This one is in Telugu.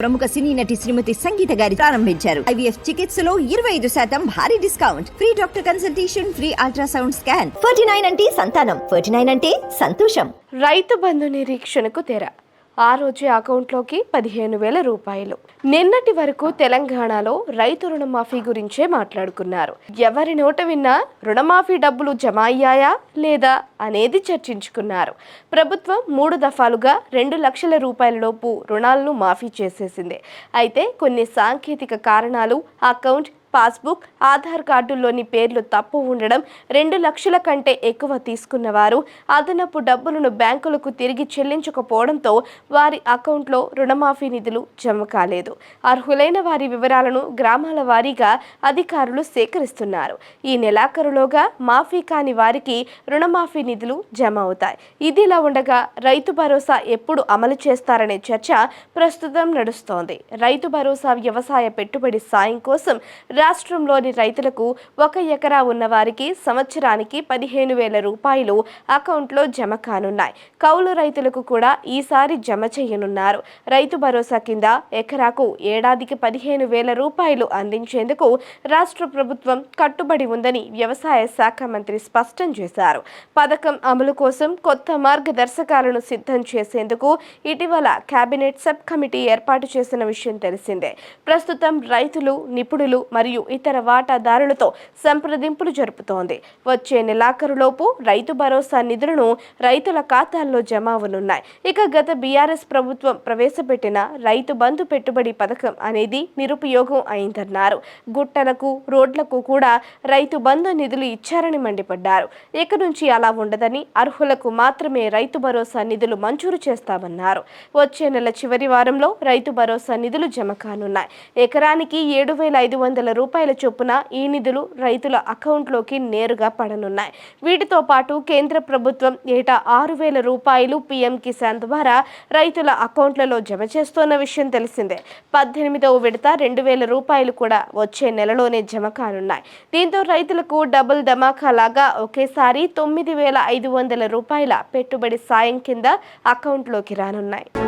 ప్రముఖ సినీ నటి శ్రీమతి సంగీత గారి ప్రారంభించారు. ఐవీఎఫ్ చికిత్సలో 25% భారీ discount, free doctor consultation, free ultrasound scan. 49 అంటే సంతానం, 49 అంటే సంతోషం. రైతు బంధు నిరీక్షణకు తెర. ఆ రోజే అకౌంట్లోకి 15,000 రూపాయలు. నిన్నటి వరకు తెలంగాణలో రైతు రుణమాఫీ గురించే మాట్లాడుకున్నారు. ఎవరి నోట విన్నా రుణమాఫీ డబ్బులు జమ అయ్యాయా లేదా అనేది చర్చించుకున్నారు. ప్రభుత్వం 3 దఫాలుగా 2 లక్షల రూపాయలలోపు రుణాలను మాఫీ చేసేసింది. అయితే కొన్ని సాంకేతిక కారణాలు అకౌంట్, పాస్బుక్, ఆధార్ కార్డుల్లోని పేర్లు తప్పు ఉండడం, 2 లక్షల కంటే ఎక్కువ తీసుకున్నవారు అదనపు డబ్బులను బ్యాంకులకు తిరిగి చెల్లించకపోవడంతో వారి అకౌంట్లో రుణమాఫీ నిధులు జమ కాలేదు. అర్హులైన వారి వివరాలను గ్రామాల వారీగా అధికారులు సేకరిస్తున్నారు. ఈ నెలాఖరులోగా మాఫీ కాని వారికి రుణమాఫీ నిధులు జమ అవుతాయి. ఇదిలా ఉండగా రైతు భరోసా ఎప్పుడు అమలు చేస్తారనే చర్చ ప్రస్తుతం నడుస్తోంది. రైతు భరోసా వ్యవసాయ పెట్టుబడి సాయం కోసం రాష్ట్రంలోని రైతులకు 1 ఎకరా ఉన్న వారికి సంవత్సరానికి 15,000 రూపాయలు అకౌంట్లో జమ కానున్నాయి. కౌలు రైతులకు కూడా ఈసారి జమ చేయనున్నారు. రైతు భరోసా కింద ఎకరాకు ఏడాదికి 15,000 రూపాయలు అందించేందుకు రాష్ట్ర ప్రభుత్వం కట్టుబడి ఉందని వ్యవసాయ శాఖ మంత్రి స్పష్టం చేశారు. పథకం అమలు కోసం కొత్త మార్గదర్శకాలను సిద్ధం చేసేందుకు ఇటీవల కేబినెట్ సబ్ కమిటీ ఏర్పాటు చేసిన విషయం తెలిసిందే. ప్రస్తుతం రైతులు, నిపుణులు మరియు ఇతర వాటాదారులతో సంప్రదింపులు జరుపుతోంది. వచ్చే నెలాఖరులోపు రైతు భరోసా నిధులను రైతుల ఖాతాల్లో జమ అవనున్నాయి. ఇక గత బీఆర్ఎస్ ప్రభుత్వం ప్రవేశపెట్టిన రైతు బంధు పెట్టుబడి పథకం అనేది నిరుపయోగం అయిందన్నారు. గుట్టలకు, రోడ్లకు కూడా రైతు బంధు నిధులు ఇచ్చారని మండిపడ్డారు. ఇక నుంచి అలా ఉండదని, అర్హులకు మాత్రమే రైతు భరోసా నిధులు మంజూరు చేస్తామన్నారు. వచ్చే నెల చివరి వారంలో రైతు భరోసా నిధులు జమ కానున్నాయి. ఎకరానికి 7,500 రూపాయల చొప్పున ఈ నిధులు రైతుల అకౌంట్లోకి నేరుగా పడనున్నాయి. వీటితో పాటు కేంద్ర ప్రభుత్వం ఏటా 6,000 రూపాయలు పీఎం కిసాన్ ద్వారా రైతుల అకౌంట్లలో జమ చేస్తున్న విషయం తెలిసిందే. 18వ విడత 2,000 రూపాయలు కూడా వచ్చే నెలలోనే జమ కానున్నాయి. దీంతో రైతులకు డబుల్ ధమాకా లాగా ఒకేసారి 9,500 రూపాయల పెట్టుబడి సాయం కింద అకౌంట్లోకి రానున్నాయి.